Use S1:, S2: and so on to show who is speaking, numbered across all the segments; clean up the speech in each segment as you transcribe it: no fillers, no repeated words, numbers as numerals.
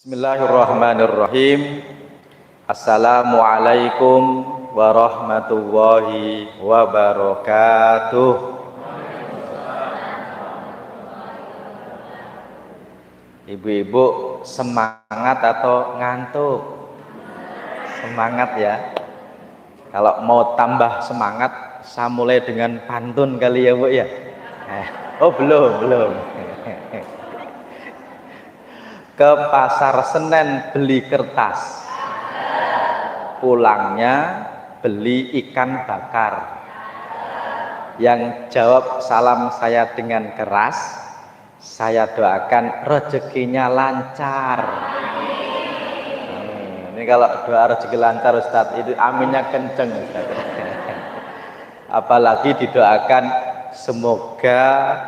S1: Bismillahirrahmanirrahim. Assalamualaikum warahmatullahi wabarakatuh. Ibu-ibu semangat atau ngantuk? Semangat ya. Kalau mau tambah semangat, saya mulai dengan pantun kali ya Bu ya. Oh belum. Ke pasar Senen beli kertas, pulangnya beli ikan bakar. Yang jawab salam saya dengan keras, saya doakan rezekinya lancar. Ini kalau doa rezeki lancar Ustadz, itu aminnya kenceng Ustadz. Apalagi didoakan semoga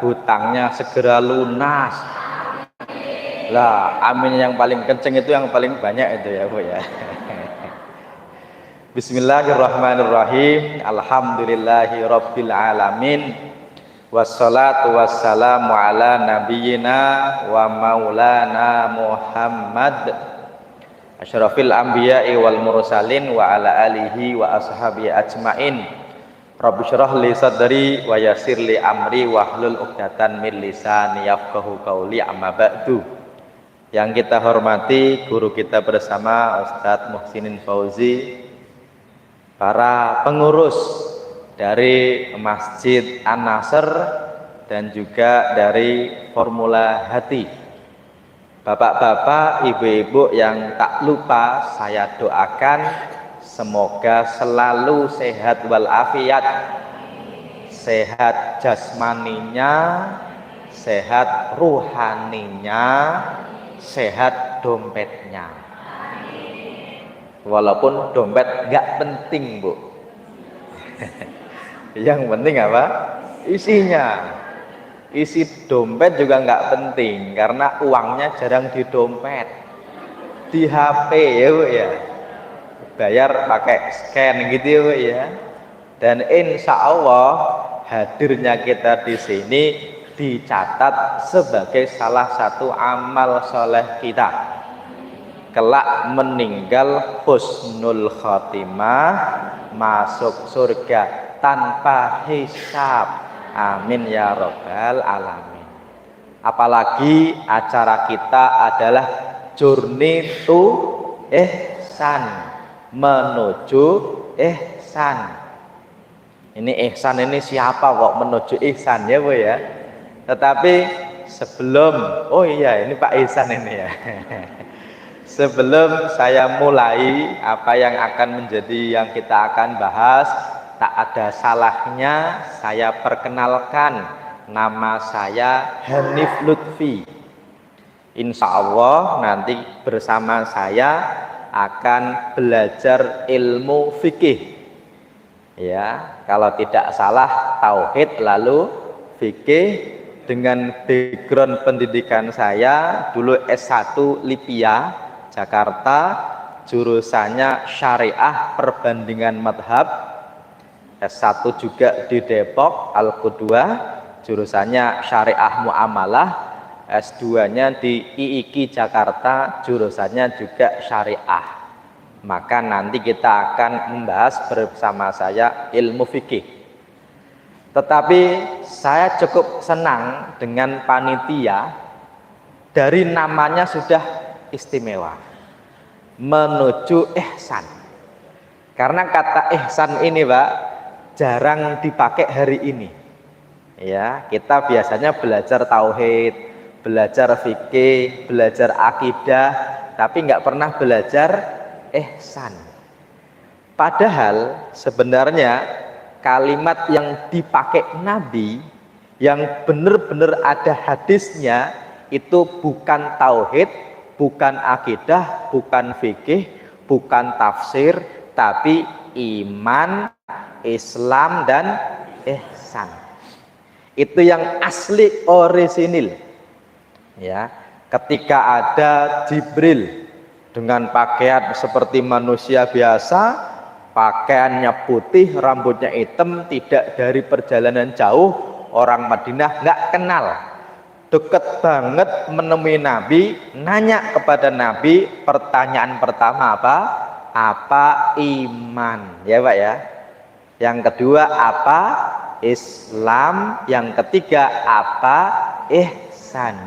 S1: hutangnya segera lunas. Lah, amin yang paling kenceng itu yang paling banyak itu ya Bu ya. Bismillahirrahmanirrahim. Alhamdulillahi rabbil alamin. Wassalatu wassalamu ala nabiyyina wa maulana Muhammad asyrafil anbiya'i wal mursalin wa ala alihi wa ashabihi ajmain. Rabbi syrah li sadri wa yassir li amri wahlul 'uqdatam min lisani yafqahu qawli, amma ba'du. Yang kita hormati guru kita bersama Ustadz Muhsinin Fauzi, para pengurus dari Masjid An-Nasr dan juga dari Formula Hati, bapak-bapak, ibu-ibu yang tak lupa saya doakan semoga selalu sehat walafiat, sehat jasmaninya, sehat ruhaninya, sehat dompetnya. Walaupun dompet nggak penting Bu. Yang penting apa? Isinya. Isi dompet juga nggak penting karena uangnya jarang di dompet, di HP ya Bu ya. Bayar pakai scan gitu ya Bu ya. Dan insya Allah hadirnya kita di sini dicatat sebagai salah satu amal soleh kita. Kelak meninggal husnul khotimah, masuk surga tanpa hisab. Amin ya robbal alamin. Apalagi acara kita adalah journey to ihsan, menuju ihsan. Ini ihsan ini siapa kok menuju ihsan ya Bu ya? Tetapi sebelum, oh iya ini Pak Ihsan ini ya. Sebelum saya mulai apa yang akan menjadi yang kita akan bahas, tak ada salahnya saya perkenalkan, nama saya Hanif Lutfi. Insya Allah nanti bersama saya akan belajar ilmu fikih. Ya, kalau tidak salah tauhid lalu fikih. Dengan background pendidikan saya dulu S1 Lipia Jakarta, jurusannya syariah perbandingan madhab. S1 juga di Depok Al-Qudwa, jurusannya syariah muamalah. S2 nya di IIKI Jakarta, jurusannya juga syariah. Maka nanti kita akan membahas bersama saya ilmu fikih. Tetapi saya cukup senang dengan panitia, dari namanya sudah istimewa, menuju ihsan. Karena kata ihsan ini Pak jarang dipakai hari ini. Ya, kita biasanya belajar tauhid, belajar fikih, belajar akidah, tapi nggak pernah belajar ihsan. Padahal sebenarnya kalimat yang dipakai Nabi yang benar-benar ada hadisnya itu bukan tauhid, bukan akidah, bukan fikih, bukan tafsir, tapi iman, Islam dan ihsan. Itu yang asli orisinil. Ya, ketika ada Jibril dengan pakaian seperti manusia biasa, pakaiannya putih, rambutnya hitam, tidak dari perjalanan jauh, orang Madinah nggak kenal deket banget menemui Nabi, nanya kepada Nabi, pertanyaan pertama apa? Apa iman? Ya Pak ya. Yang kedua apa? Islam. Yang ketiga apa? Ihsan.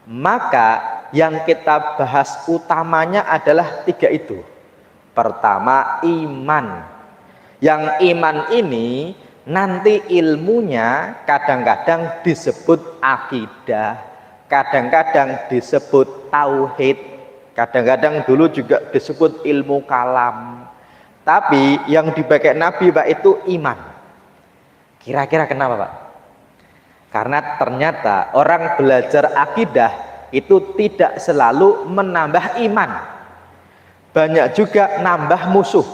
S1: Maka yang kita bahas utamanya adalah tiga itu. Pertama iman. Yang iman ini nanti ilmunya kadang-kadang disebut akidah, kadang-kadang disebut tauhid, kadang-kadang dulu juga disebut ilmu kalam. Tapi yang dipakai Nabi Pak itu iman. Kira-kira kenapa Pak? Karena ternyata orang belajar akidah itu tidak selalu menambah iman, banyak juga nambah musuh.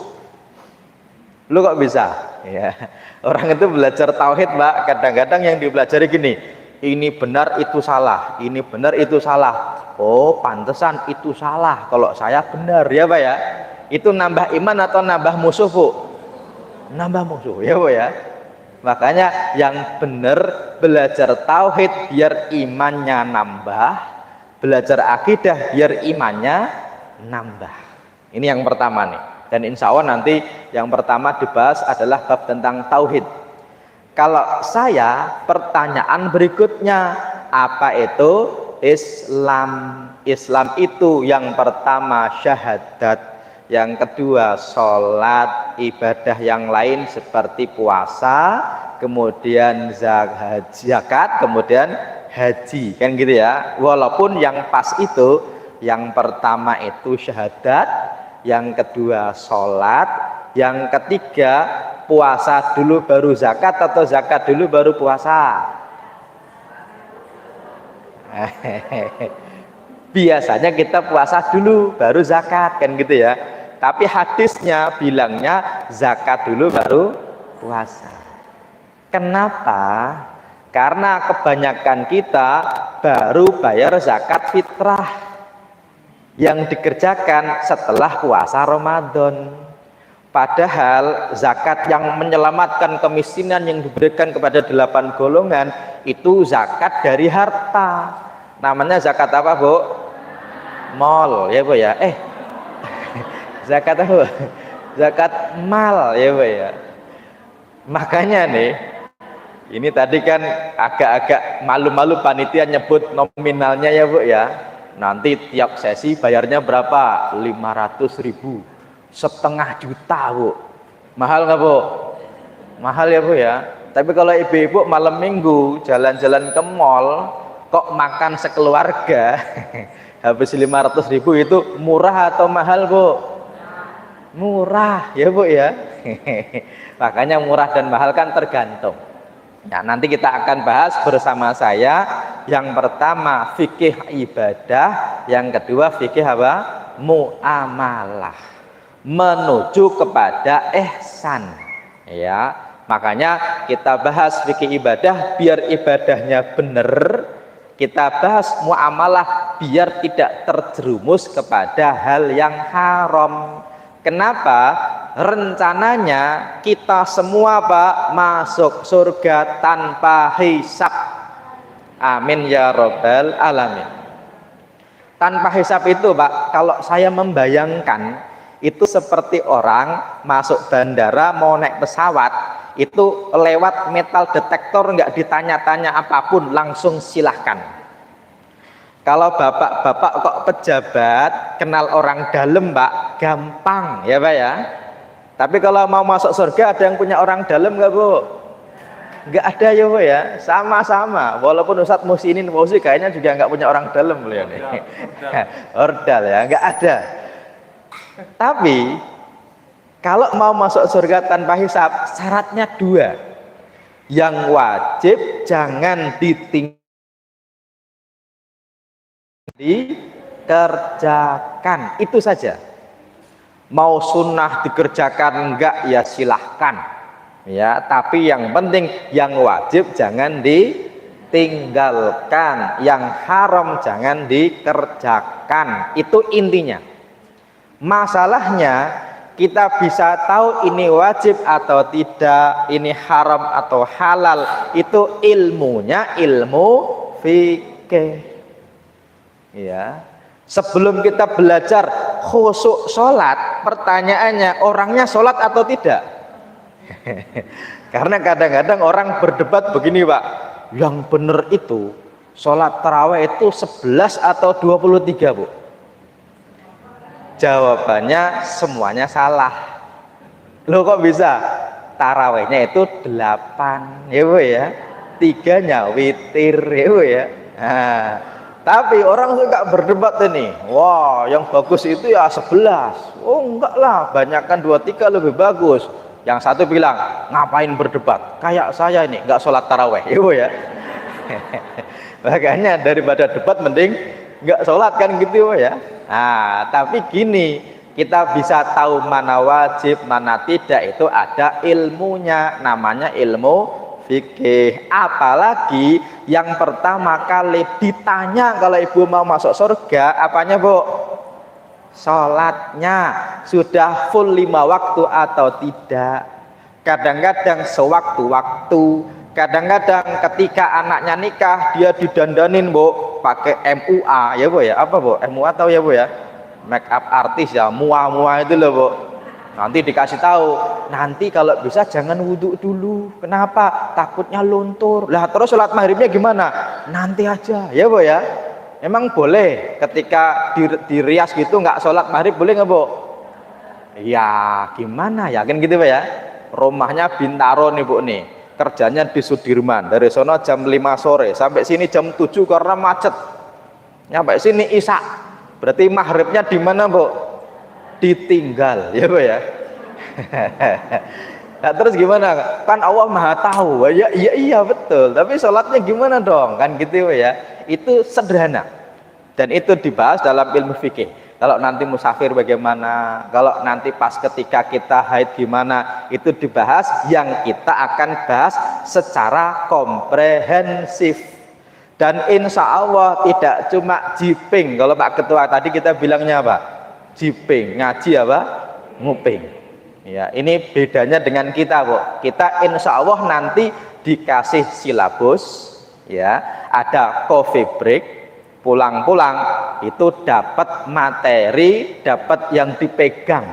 S1: Lu kok bisa? Ya. Orang itu belajar tauhid Pak, kadang-kadang yang dipelajari gini, ini benar itu salah, ini benar itu salah. Oh pantesan itu salah, kalau saya benar ya Pak ya. Itu nambah iman atau nambah musuh Bu? Nambah musuh ya Bu ya. Makanya yang benar belajar tauhid biar imannya nambah, belajar akidah biar imannya nambah. Ini yang pertama nih. Dan insya Allah nanti yang pertama dibahas adalah bab tentang tauhid. Kalau saya, pertanyaan berikutnya, apa itu Islam? Islam itu yang pertama syahadat, yang kedua sholat, ibadah yang lain seperti puasa, kemudian zakat, kemudian haji, kan gitu ya. Walaupun yang pas itu, yang pertama itu syahadat, yang kedua sholat, yang ketiga puasa dulu baru zakat atau zakat dulu baru puasa? Biasanya kita puasa dulu baru zakat, kan gitu ya. Tapi hadisnya bilangnya zakat dulu baru puasa. Kenapa? Karena kebanyakan kita baru bayar zakat fitrah yang dikerjakan setelah puasa Ramadan. Padahal zakat yang menyelamatkan kemiskinan yang diberikan kepada 8 golongan itu zakat dari harta. Namanya zakat apa Bu? Mal ya Bu ya. Zakat apa? Zakat mal ya Bu ya. Makanya nih, ini tadi kan agak-agak malu-malu panitia nyebut nominalnya ya Bu ya. Nanti tiap sesi bayarnya berapa? 500.000, setengah juta Bu. Mahal nggak Bu? Mahal ya Bu ya. Tapi kalau ibu-ibu malam minggu jalan-jalan ke mall, kok makan sekeluarga habis 500.000 itu murah atau mahal Bu? Murah ya Bu ya. Makanya murah dan mahal kan tergantung. Nah, nanti kita akan bahas bersama saya. Yang pertama fikih ibadah, yang kedua fikih apa? Muamalah, menuju kepada ihsan. Ya, makanya kita bahas fikih ibadah biar ibadahnya benar. Kita bahas muamalah biar tidak terjerumus kepada hal yang haram. Kenapa? Rencananya kita semua Pak masuk surga tanpa hisab. Amin ya robbal alamin. Tanpa hisab itu Pak, kalau saya membayangkan itu seperti orang masuk bandara mau naik pesawat, itu lewat metal detektor, nggak ditanya-tanya apapun, langsung silahkan. Kalau bapak-bapak kok pejabat kenal orang dalam Pak, gampang ya Pak ya. Tapi kalau mau masuk surga ada yang punya orang dalam nggak Bu? Nggak ada ya Bu ya. Sama-sama. Walaupun Ustadz Muhsinin Fauzi kayaknya juga nggak punya orang dalam beliau nih. Ordal ya, nggak ada. Tapi kalau mau masuk surga tanpa hisab, syaratnya 2. Yang wajib jangan dikerjakan, itu saja. Mau sunnah dikerjakan enggak ya silahkan ya, tapi yang penting yang wajib jangan ditinggalkan, yang haram jangan dikerjakan, itu intinya. Masalahnya kita bisa tahu ini wajib atau tidak, ini haram atau halal, itu ilmunya ilmu fikih. fikih. Ya. Sebelum kita belajar khusyuk sholat, pertanyaannya orangnya sholat atau tidak? Karena kadang-kadang orang berdebat begini Pak, yang benar itu sholat tarawih itu 11 atau 23 Bu? Jawabannya semuanya salah. Loh kok bisa? Tarawihnya itu 8 ya Bu ya, 3-nya witir ya Bu ya. Nah, tapi orang suka berdebat ini, wah yang bagus itu ya 11. Oh enggak lah, banyakkan 23 lebih bagus. Yang satu bilang, ngapain berdebat, kayak saya ini nggak sholat taraweh ya. Makanya daripada debat mending nggak sholat kan gitu ya. Nah tapi gini, kita bisa tahu mana wajib mana tidak itu ada ilmunya, namanya ilmu fikih. Apalagi yang pertama kali ditanya kalau ibu mau masuk surga, apanya Bu? Sholatnya sudah full 5 waktu atau tidak. Kadang-kadang sewaktu-waktu, kadang-kadang ketika anaknya nikah dia didandanin Bu pakai MUA ya Bu ya, apa Bu? MUA tahu ya Bu ya, make up artis ya, mua-mua itu loh Bu. Nanti dikasih tahu, nanti kalau bisa jangan wudhu dulu. Kenapa? Takutnya luntur. Lah terus sholat maghribnya gimana? Nanti aja, ya Bu ya. Emang boleh ketika di rias gitu nggak sholat maghrib boleh nggak Bu? Ya gimana ya, kan gitu Bu ya. Rumahnya Bintaro nih Bu nih, kerjanya di Sudirman. Dari sono jam 5 sore sampai sini jam 7 karena macet. Nyampe sini Isya. Berarti maghribnya di mana Bu? Ditinggal ya Bu ya. Nah, terus gimana? Kan Allah Maha tahu. Ya iya betul. Tapi sholatnya gimana dong? Kan gitu ya. Itu sederhana. Dan itu dibahas dalam ilmu fikih. Kalau nanti musafir bagaimana? Kalau nanti pas ketika kita haid gimana? Itu dibahas. Yang kita akan bahas secara komprehensif. Dan insya Allah tidak cuma jiping. Kalau Pak Ketua tadi kita bilangnya apa? Jiping, ngaji apa? Nguping. Ya, ini bedanya dengan kita, Bu. Kita insya Allah nanti dikasih silabus, ya, ada coffee break, pulang-pulang itu dapat materi, dapat yang dipegang.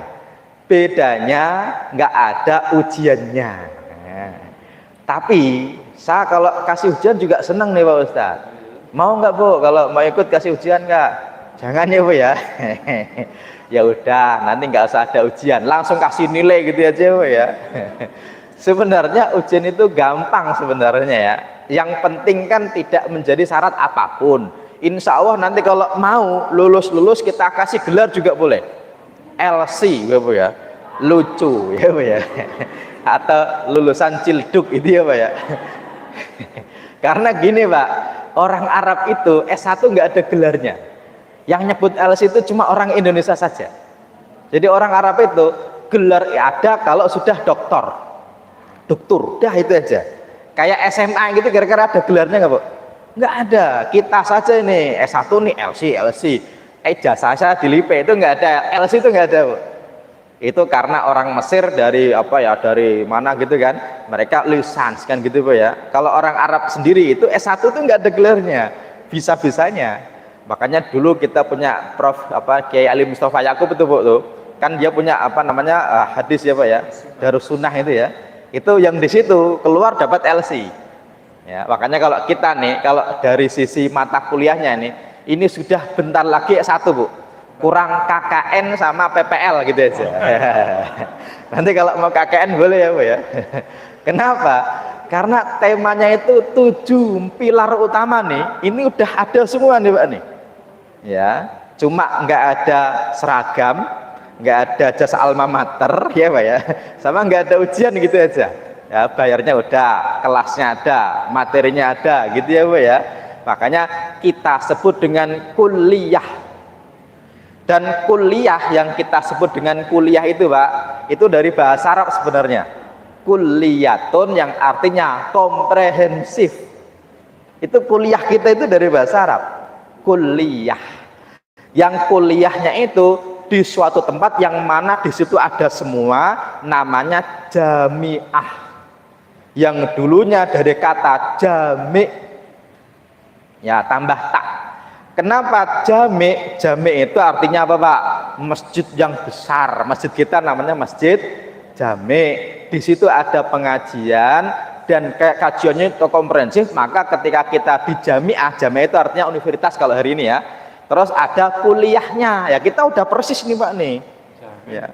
S1: Bedanya nggak ada ujiannya. Nah, tapi saya kalau kasih ujian juga senang nih Pak Ustadz. Mau nggak Bu? Kalau mau ikut kasih ujian nggak? Jangan ya Bu ya. Ya udah, nanti nggak usah ada ujian, langsung kasih nilai gitu aja Bu ya. Sebenarnya ujian itu gampang sebenarnya ya. Yang penting kan tidak menjadi syarat apapun. Insya Allah nanti kalau mau lulus kita kasih gelar juga boleh. LC ya Bu ya, lucu ya Bu ya. Atau lulusan Cilduk itu ya Pak ya. Karena gini Pak, orang Arab itu S1 nggak ada gelarnya. Yang nyebut LC itu cuma orang Indonesia saja. Jadi orang Arab itu gelar ada kalau sudah doktor, dah itu aja. Kayak SMA gitu kira-kira ada gelarnya nggak Bu? Nggak ada. Kita saja ini S1 nih LC. Ijazah saya di LIPE itu nggak ada, LC itu nggak ada Bu. Itu karena orang Mesir dari apa ya, dari mana gitu kan, mereka lisans kan gitu Bu ya. Kalau orang Arab sendiri itu S1 itu nggak ada gelarnya, bisa-bisanya. Makanya dulu kita punya Prof Kiai Ali Mustafa Yakub itu Bu tuh, kan dia punya apa namanya hadis ya Pak ya, Darus Sunnah itu ya. Itu yang di situ keluar dapat LC. Ya, makanya kalau kita nih, kalau dari sisi mata kuliahnya nih, ini sudah bentar lagi S1 Bu. Kurang KKN sama PPL gitu aja. Nanti kalau mau KKN boleh ya Bu ya. Kenapa? Karena temanya itu 7 pilar utama nih. Ini udah ada semua nih Pak nih. Ya, cuma nggak ada seragam, nggak ada jasa alma mater ya Pak ya. Sama nggak ada ujian gitu aja. Ya, bayarnya udah, kelasnya ada, materinya ada gitu ya Bu ya. Makanya kita sebut dengan kuliah. Dan kuliah yang kita sebut dengan kuliah itu Pak, itu dari bahasa Arab sebenarnya. Kuliatun yang artinya komprehensif. Itu kuliah kita itu dari bahasa Arab. Kuliah. Yang kuliahnya itu di suatu tempat yang mana di situ ada semua, namanya jamiah. Yang dulunya dari kata jami'. Ya, tambah tak. Kenapa jami? Jami itu artinya apa, Pak? Masjid yang besar. Masjid kita namanya Masjid Jami. Di situ ada pengajian dan kayak kajiannya itu komprehensif. Maka ketika kita di jamiah, jami itu artinya universitas kalau hari ini ya. Terus ada kuliahnya. Ya kita udah persis nih Pak nih. Ya.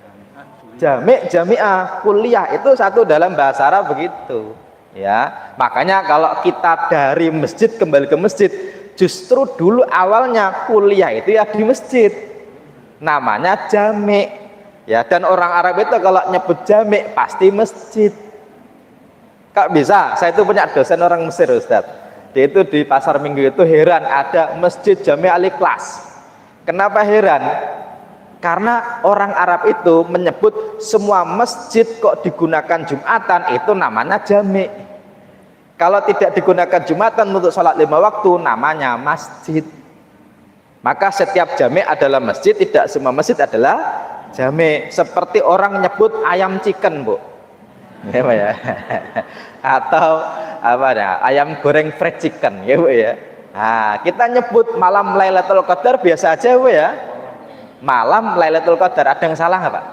S1: Jami, jamiah, kuliah itu satu dalam bahasa Arab begitu. Ya, makanya kalau kita dari masjid kembali ke masjid, justru dulu awalnya kuliah itu ya di masjid, namanya jami. Ya, dan orang Arab itu kalau nyebut jami pasti masjid. Kak bisa, saya itu punya dosen orang Mesir Ustaz. Dia itu di pasar Minggu itu heran ada masjid Jami Al-Ikhlas. Kenapa heran? Karena orang Arab itu menyebut semua masjid kok digunakan Jumatan itu namanya jami. Kalau tidak digunakan Jumatan untuk sholat 5 waktu namanya masjid. Maka setiap jami adalah masjid, tidak semua masjid adalah jami. Seperti orang nyebut ayam chicken, Bu. Ya, Pak ya. Atau apa ya? Ayam goreng fried chicken, ya, Bu ya. Nah, kita nyebut malam Lailatul Qadar biasa aja, Bu ya. Malam Lailatul Qadar, ada yang salah nggak Pak?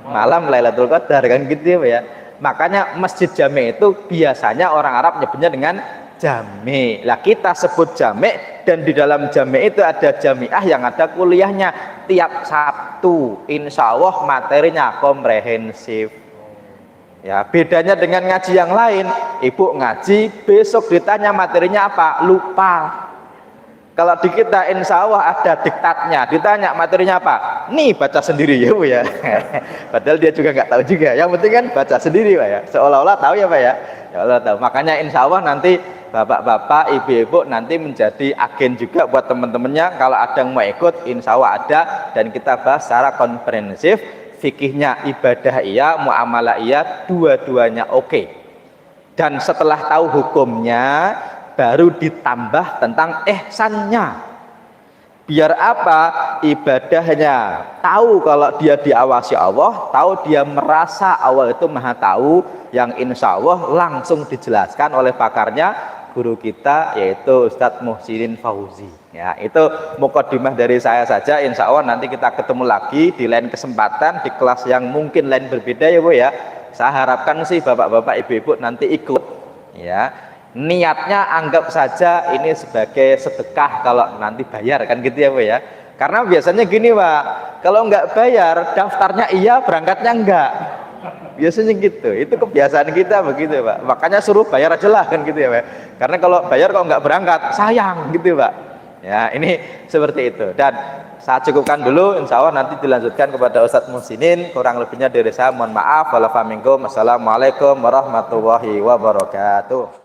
S1: Malam Lailatul Qadar kan gitu ya Pak ya. Makanya masjid jami itu biasanya orang Arab nyebutnya dengan jami. Lah kita sebut jami dan di dalam jami itu ada jamiah yang ada kuliahnya tiap Sabtu. Insya Allah materinya komprehensif. Ya bedanya dengan ngaji yang lain. Ibu ngaji besok ditanya materinya apa? Lupa. Kalau di kita insya Allah ada diktatnya, ditanya materinya apa? Nih baca sendiri ya Bu ya. Padahal dia juga nggak tahu juga. Yang penting kan baca sendiri Pak ya. Seolah-olah tahu ya Pak ya. Ya Allah tahu. Makanya insya Allah nanti bapak-bapak, ibu-ibu nanti menjadi agen juga buat teman-temannya. Kalau ada yang mau ikut, insya Allah ada. Dan kita bahas secara komprehensif. Fikihnya ibadah iya, muamalah iya, dua-duanya oke. Dan setelah tahu hukumnya, baru ditambah tentang ihsannya. Biar apa? Ibadahnya tahu kalau dia diawasi Allah, tahu dia merasa Allah itu maha tahu, yang insya Allah langsung dijelaskan oleh pakarnya guru kita yaitu Ustadz Muhsinin Fauzi. Ya, itu mukadimah dari saya saja. Insya Allah nanti kita ketemu lagi di lain kesempatan di kelas yang mungkin lain berbeda ya Bu ya. Saya harapkan sih bapak-bapak ibu-ibu nanti ikut ya. Niatnya anggap saja ini sebagai sedekah kalau nanti bayar kan gitu ya Bu ya. Karena biasanya gini Pak, kalau nggak bayar daftarnya iya berangkatnya enggak. Biasanya gitu, itu kebiasaan kita begitu Pak. Makanya suruh bayar aja lah kan gitu ya Pak. Karena kalau bayar kalau nggak berangkat sayang gitu Pak. Ya ini seperti itu. Dan saya cukupkan dulu, insya Allah nanti dilanjutkan kepada Ustadz Muhsinin. Kurang lebihnya dari saya mohon maaf. Wassalamualaikum warahmatullahi wabarakatuh.